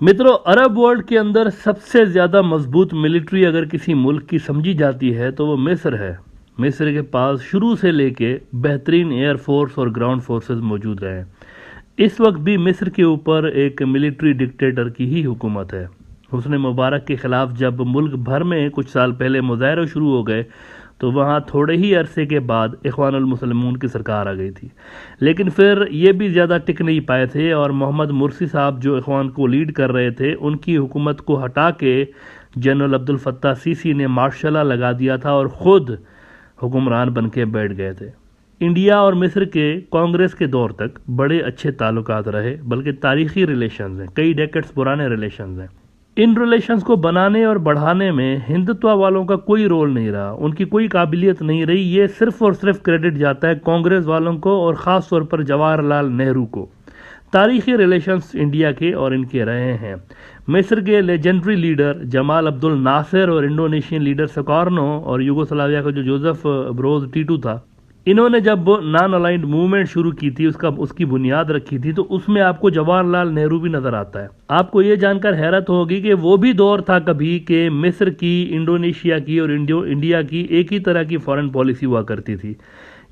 मित्रों, Arab world के अंदर सबसे ज़्यादा मजबूत मिलिट्री अगर किसी मुल्क की समझी जाती है तो वो मिस्र है। मिस्र के पास शुरू से लेके बेहतरीन एयरफोर्स और ग्राउंड फोर्सेस मौजूद हैं। इस वक्त भी मिस्र के ऊपर एक मिलिट्री डिक्टेटर की ही हुकूमत है। हुस्न मुबारक के खिलाफ जब मुल्क भर में कुछ साल पहले मुजाहरे शुरू हो गए तो वहाँ थोड़े ही अरसे के बाद इख्वानुल मुस्लिमून की सरकार आ गई थी। लेकिन फिर ये भी ज़्यादा टिक नहीं पाए थे और मोहम्मद मुर्सी साहब जो इख्वान को लीड कर रहे थे उनकी हुकूमत को हटा के जनरल अब्दुल फत्ताह सीसी ने मार्शल लॉ लगा दिया था और ख़ुद हुक्मरान बन के बैठ गए थे। इंडिया और मिस्र के कांग्रेस के दौर तक बड़े अच्छे ताल्लुकात रहे, बल्कि तारीखी रिलेशंस हैं, कई डेकेड्स पुराने रिलेशंस हैं। इन रिलेशंस को बनाने और बढ़ाने में हिंदुत्व वालों का कोई रोल नहीं रहा, उनकी कोई काबिलियत नहीं रही। ये सिर्फ और सिर्फ क्रेडिट जाता है कांग्रेस वालों को और ख़ास तौर पर जवाहरलाल नेहरू को। तारीखी रिलेशंस इंडिया के और इनके रहे हैं। मिस्र के लेजेंडरी लीडर जमाल अब्दुल नासिर और इंडोनेशियन लीडर सुकार्नो और यूगोस्लाविया का जो जोसेफ ब्रोज टीटू था, इन्होंने जब नॉन अलाइंड मूवमेंट शुरू की थी, उसकी बुनियाद रखी थी, तो उसमें आपको जवाहरलाल नेहरू भी नजर आता है। आपको ये जानकर हैरत होगी कि वो भी दौर था कभी कि मिस्र की, इंडोनेशिया की और इंडिया की एक ही तरह की फॉरेन पॉलिसी हुआ करती थी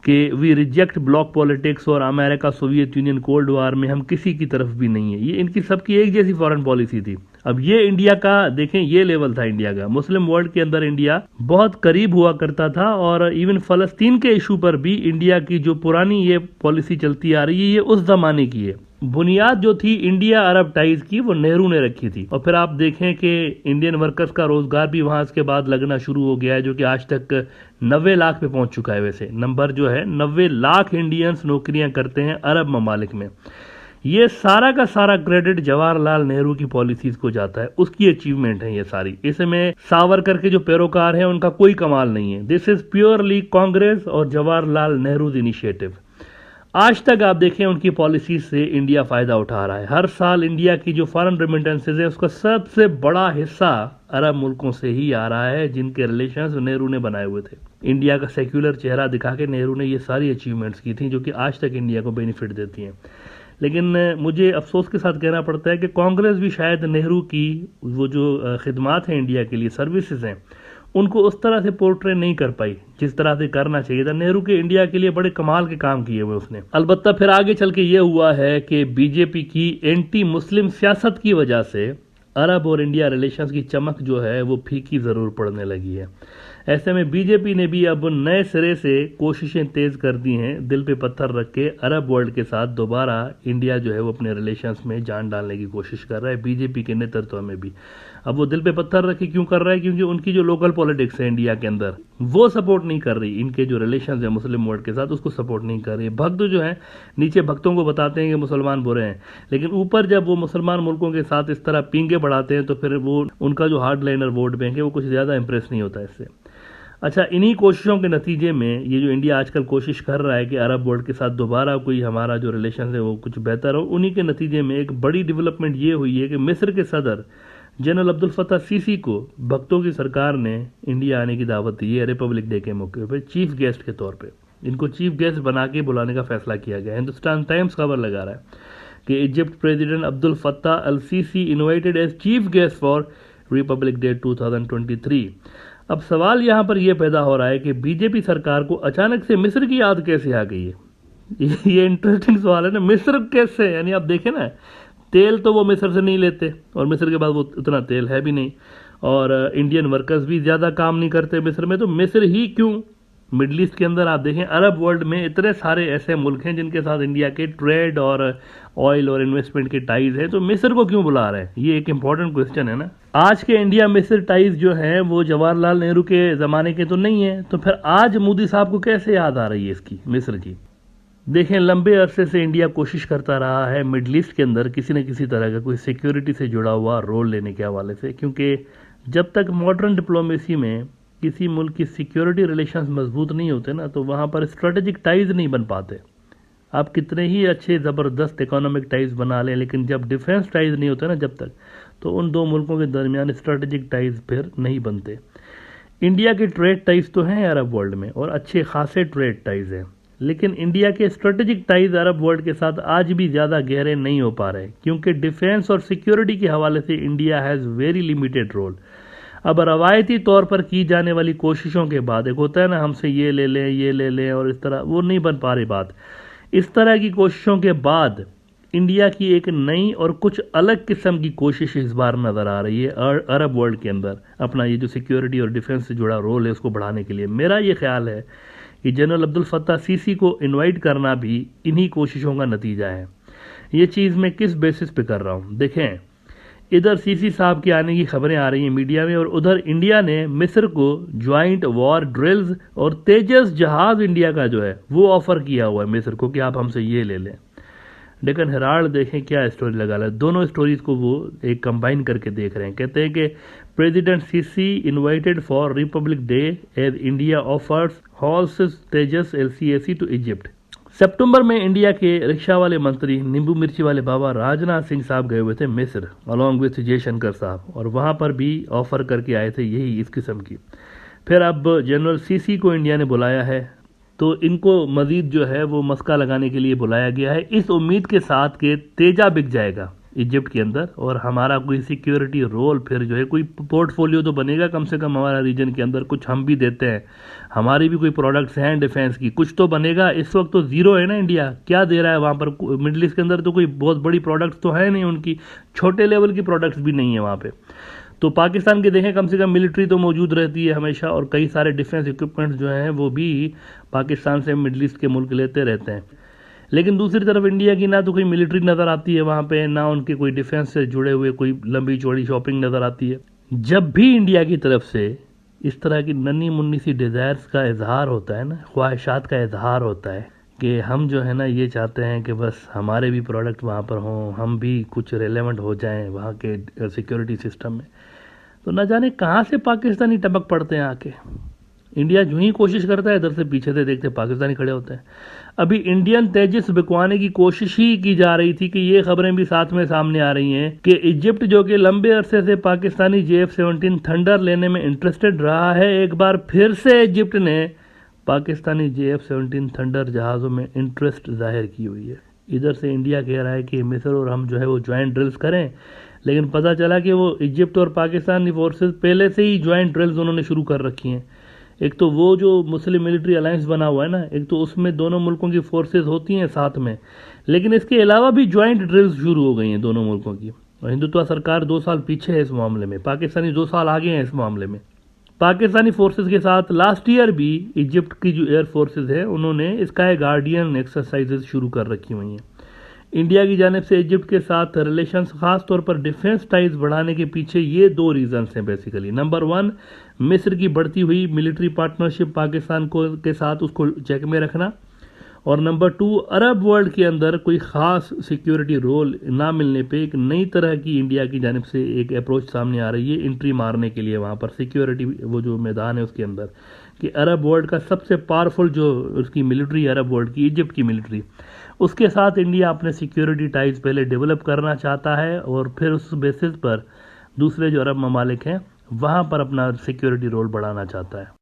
कि वी रिजेक्ट ब्लॉक पॉलिटिक्स और America Soviet union cold war में हम किसी की तरफ भी नहीं है। ये इनकी सबकी एक जैसी फॉरेन पॉलिसी थी। अब ये इंडिया का देखें, ये लेवल था इंडिया का। मुस्लिम वर्ल्ड के अंदर इंडिया बहुत करीब हुआ करता था और इवन फलस्तीन के इशू पर भी इंडिया की जो पुरानी ये पॉलिसी चलती आ रही है ये उस जमाने की है। बुनियाद जो थी इंडिया अरब टाइज की वो नेहरू ने रखी थी। और फिर आप देखें कि इंडियन वर्कर्स का रोजगार भी वहां इसके बाद लगना शुरू हो गया है, जो कि आज तक 90 लाख पे पहुंच चुका है। वैसे नंबर जो है 90 लाख इंडियंस नौकरियां करते हैं अरब ममालिक में। ये सारा का सारा क्रेडिट जवाहरलाल नेहरू की पॉलिसीज को जाता है, उसकी अचीवमेंट है ये सारी। इसमें सावरकर के जो पैरोकार हैं उनका कोई कमाल नहीं है। दिस इज प्योरली कांग्रेस और जवाहरलाल नेहरू इनिशिएटिव। आज तक आप देखें उनकी पॉलिसी से इंडिया फायदा उठा रहा है। हर साल इंडिया की जो फॉरेन रेमिटेंसेज है उसका सबसे बड़ा हिस्सा अरब मुल्कों से ही आ रहा है, जिनके रिलेशंस नेहरू ने बनाए हुए थे। इंडिया का सेक्युलर चेहरा दिखा के नेहरू ने ये सारी अचीवमेंट्स की थी जो कि आज तक इंडिया को बेनिफिट देती हैं। लेकिन मुझे अफसोस के साथ कहना पड़ता है कि कांग्रेस भी शायद नेहरू की वो जो खिदमात हैं इंडिया के लिए, सर्विसेज हैं, उनको उस तरह से पोर्ट्रे नहीं कर पाई जिस तरह से करना चाहिए था। नेहरू के इंडिया के लिए बड़े कमाल के काम किए हुए उसने। अलबत्ता फिर आगे चल के ये हुआ है कि बीजेपी की एंटी मुस्लिम सियासत की वजह से अरब और इंडिया रिलेशंस की चमक जो है वो फीकी ज़रूर पड़ने लगी है। ऐसे में बीजेपी ने भी अब नए सिरे से कोशिशें तेज कर दी हैं, दिल पे पत्थर रख के अरब वर्ल्ड के साथ दोबारा इंडिया जो है वो अपने रिलेशंस में जान डालने की कोशिश कर रहा है, बीजेपी के नेतृत्व में भी। अब वो दिल पे पत्थर रख के क्यों कर रहा है? क्योंकि उनकी जो लोकल पॉलिटिक्स है इंडिया के अंदर वो सपोर्ट नहीं कर रही, इनके जो रिलेशंस है मुस्लिम वर्ल्ड के साथ उसको सपोर्ट नहीं कर रही। भक्त जो है नीचे भक्तों को बताते हैं कि मुसलमान बुरे हैं, लेकिन ऊपर जब वो मुसलमान मुल्कों के साथ इस तरह पींगे बढ़ाते हैं तो फिर वो उनका जो हार्ड लाइनर वोट बैंक है वो कुछ ज़्यादा इंप्रेस नहीं होता इससे। अच्छा, इन्हीं कोशिशों के नतीजे में ये जो इंडिया आजकल कोशिश कर रहा है कि अरब वर्ल्ड के साथ दोबारा कोई हमारा जो रिलेशन है वो कुछ बेहतर हो, उन्हीं के नतीजे में एक बड़ी डेवलपमेंट ये हुई है कि मिस्र के सदर जनरल अब्दुल फत्ताह सीसी को भक्तों की सरकार ने इंडिया आने की दावत दी है रिपब्लिक डे के मौके पर चीफ गेस्ट के तौर पर। इनको चीफ गेस्ट बना के बुलाने का फैसला किया गया। हिंदुस्तान टाइम्स खबर लगा रहा है कि Egypt president Abdel Fattah al Sisi invited as chief guest for Republic Day 2023। अब सवाल यहाँ पर यह पैदा हो रहा है कि बीजेपी सरकार को अचानक से मिस्र की याद कैसे आ गई है? ये इंटरेस्टिंग सवाल है ना, मिस्र कैसे? यानी आप देखें ना, तेल तो वो मिस्र से नहीं लेते और मिस्र के बाद वो उतना तेल है भी नहीं, और इंडियन वर्कर्स भी ज़्यादा काम नहीं करते मिस्र में, तो मिस्र ही क्यों? मिडल ईस्ट के अंदर आप देखें अरब वर्ल्ड में इतने सारे ऐसे मुल्क हैं जिनके साथ इंडिया के ट्रेड और ऑयल और इन्वेस्टमेंट के टाइज हैं, तो मिस्र को क्यों बुला रहे हैं? ये एक इंपॉर्टेंट क्वेश्चन है ना। आज के इंडिया मिस्र टाइज जो हैं वो जवाहरलाल नेहरू के ज़माने के तो नहीं है, तो फिर आज मोदी साहब को कैसे याद आ रही है इसकी, मिस्र की? देखें, लंबे अरसे से इंडिया कोशिश करता रहा है मिडल ईस्ट के अंदर किसी न किसी तरह का कोई सिक्योरिटी से जुड़ा हुआ रोल लेने के हवाले से, क्योंकि जब तक मॉडर्न डिप्लोमेसी में किसी मुल्क की सिक्योरिटी रिलेशंस मजबूत नहीं होते ना, तो वहाँ पर स्ट्रेटेजिक टाइज नहीं बन पाते। आप कितने ही अच्छे ज़बरदस्त इकोनॉमिक टाइज बना लें, लेकिन जब डिफेंस टाइज नहीं होते ना जब तक, तो उन दो मुल्कों के दरमियान स्ट्रेटेजिक टाइज फिर नहीं बनते। इंडिया के ट्रेड टाइज तो हैं अरब वर्ल्ड में और अच्छे खासे ट्रेड टाइज हैं, लेकिन इंडिया के स्ट्रेटेजिक टाइज अरब वर्ल्ड के साथ आज भी ज़्यादा गहरे नहीं हो पा रहे, क्योंकि डिफेंस और सिक्योरिटी के हवाले से India has very limited role. अब रवायती तौर पर की जाने वाली कोशिशों के बाद, एक होता है ना हमसे ये ले लें और इस तरह, वो नहीं बन पा रही बात। इस तरह की कोशिशों के बाद इंडिया की एक नई और कुछ अलग किस्म की कोशिश इस बार नज़र आ रही है अरब वर्ल्ड के अंदर अपना ये जो सिक्योरिटी और डिफेंस से जुड़ा रोल है उसको बढ़ाने के लिए। मेरा ये ख्याल है कि जनरल अब्दुल फत्ताह सीसी को इनवाइट करना भी इन्हीं कोशिशों का नतीजा है। ये चीज़ मैं किस बेसिस पे कर रहा हूँ, देखें, इधर सीसी साहब के आने की खबरें आ रही हैं मीडिया में, और उधर इंडिया ने मिस्र को ज्वाइंट वॉर ड्रिल्स और तेजस जहाज इंडिया का जो है वो ऑफर किया हुआ है मिस्र को कि आप हमसे ये ले लें। डेक्कन हेराल्ड देखें क्या स्टोरी लगा रहा है, दोनों स्टोरीज को वो एक कंबाइन करके देख रहे हैं। कहते हैं कि president Sisi invited for Republic day as India offers horses Tejas LCAC to Egypt. सितंबर में इंडिया के रिक्शा वाले मंत्री नींबू मिर्ची वाले बाबा राजनाथ सिंह साहब गए हुए थे मिस्र अलॉन्ग विथ जयशंकर साहब, और वहाँ पर भी ऑफर करके आए थे यही इस किस्म की। फिर अब जनरल सीसी को इंडिया ने बुलाया है, तो इनको मजीद जो है वो मस्का लगाने के लिए बुलाया गया है, इस उम्मीद के साथ कि तेजा बिक जाएगा इजिप्ट के अंदर और हमारा कोई सिक्योरिटी रोल, फिर जो है कोई पोर्टफोलियो तो बनेगा कम से कम हमारा रीजन के अंदर, कुछ हम भी देते हैं, हमारी भी कोई प्रोडक्ट्स हैं डिफेंस की, कुछ तो बनेगा। इस वक्त तो ज़ीरो है ना इंडिया, क्या दे रहा है वहाँ पर मिडिल ईस्ट के अंदर, तो कोई बहुत बड़ी प्रोडक्ट्स तो है नहीं उनकी, छोटे लेवल की प्रोडक्ट्स भी नहीं है वहाँ पर। तो पाकिस्तान के देखें कम से कम मिलिट्री तो मौजूद रहती है हमेशा, और कई सारे डिफेंस इक्विपमेंट्स जो हैं वो भी पाकिस्तान से मिडिल ईस्ट के मुल्क लेते रहते हैं। लेकिन दूसरी तरफ इंडिया की ना तो कोई मिलिट्री नज़र आती है वहाँ पे, ना उनके कोई डिफेंस से जुड़े हुए कोई लंबी चौड़ी शॉपिंग नज़र आती है। जब भी इंडिया की तरफ से इस तरह की नन्ही मुन्नी सी डिज़ायर्स का इजहार होता है ना, ख्वाहिशात का इजहार होता है कि हम जो है ना ये चाहते हैं कि बस हमारे भी प्रोडक्ट वहाँ पर हों, हम भी कुछ रेलेवेंट हो जाएं वहाँ के सिक्योरिटी सिस्टम में, तो न जाने कहाँ से पाकिस्तानी टपक पड़ते हैं आके। इंडिया जो ही कोशिश करता है इधर से पीछे से देखते पाकिस्तानी खड़े होते हैं। अभी इंडियन तेजस बिकवाने की कोशिश ही की जा रही थी कि ये खबरें भी साथ में सामने आ रही हैं कि इजिप्ट जो कि लंबे अरसे से पाकिस्तानी JF-17 थंडर लेने में इंटरेस्टेड रहा है, एक बार फिर से इजिप्ट ने पाकिस्तानी JF-17 थंडर जहाज़ों में इंटरेस्ट जाहिर की हुई है। इधर से इंडिया कह रहा है कि मिस्र और हम जो है वो ज्वाइंट ड्रिल्स करें, लेकिन पता चला कि वो इजिप्ट और पाकिस्तानी फोर्सेस पहले से ही ज्वाइंट ड्रिल्स उन्होंने शुरू कर रखी हैं। एक तो वो जो मुस्लिम मिलिट्री अलायंस बना हुआ है ना, एक तो उसमें दोनों मुल्कों की फोर्सेस होती हैं साथ में, लेकिन इसके अलावा भी ज्वाइंट ड्रिल्स शुरू हो गई हैं दोनों मुल्कों की। और हिंदुत्व सरकार 2 साल पीछे है इस मामले में, पाकिस्तानी 2 साल आगे हैं इस मामले में। पाकिस्तानी फोर्सेस के साथ लास्ट ईयर भी इजिप्ट की जो एयर फोर्सेस है उन्होंने स्काई गार्डियन एक्सरसाइजेज शुरू कर रखी हुई हैं। इंडिया की जानिब से इजिप्ट के साथ रिलेशंस खास तौर पर डिफेंस टाइज बढ़ाने के पीछे ये 2 रीजंस हैं बेसिकली। नंबर 1, मिस्र की बढ़ती हुई मिलिट्री पार्टनरशिप पाकिस्तान को के साथ उसको चेक में रखना, और नंबर 2, अरब वर्ल्ड के अंदर कोई ख़ास सिक्योरिटी रोल ना मिलने पे एक नई तरह की इंडिया की जानिब से एक अप्रोच सामने आ रही है एंट्री मारने के लिए वहाँ पर सिक्योरिटी वो जो मैदान है उसके अंदर, कि अरब वर्ल्ड का सबसे पावरफुल जो उसकी मिलिट्री अरब वर्ल्ड की इजिप्ट की मिलिट्री, उसके साथ इंडिया अपने सिक्योरिटी टाइज पहले डेवलप करना चाहता है और फिर उस बेसिस पर दूसरे जो अरब ममालिक हैं वहाँ पर अपना सिक्योरिटी रोल बढ़ाना चाहता है।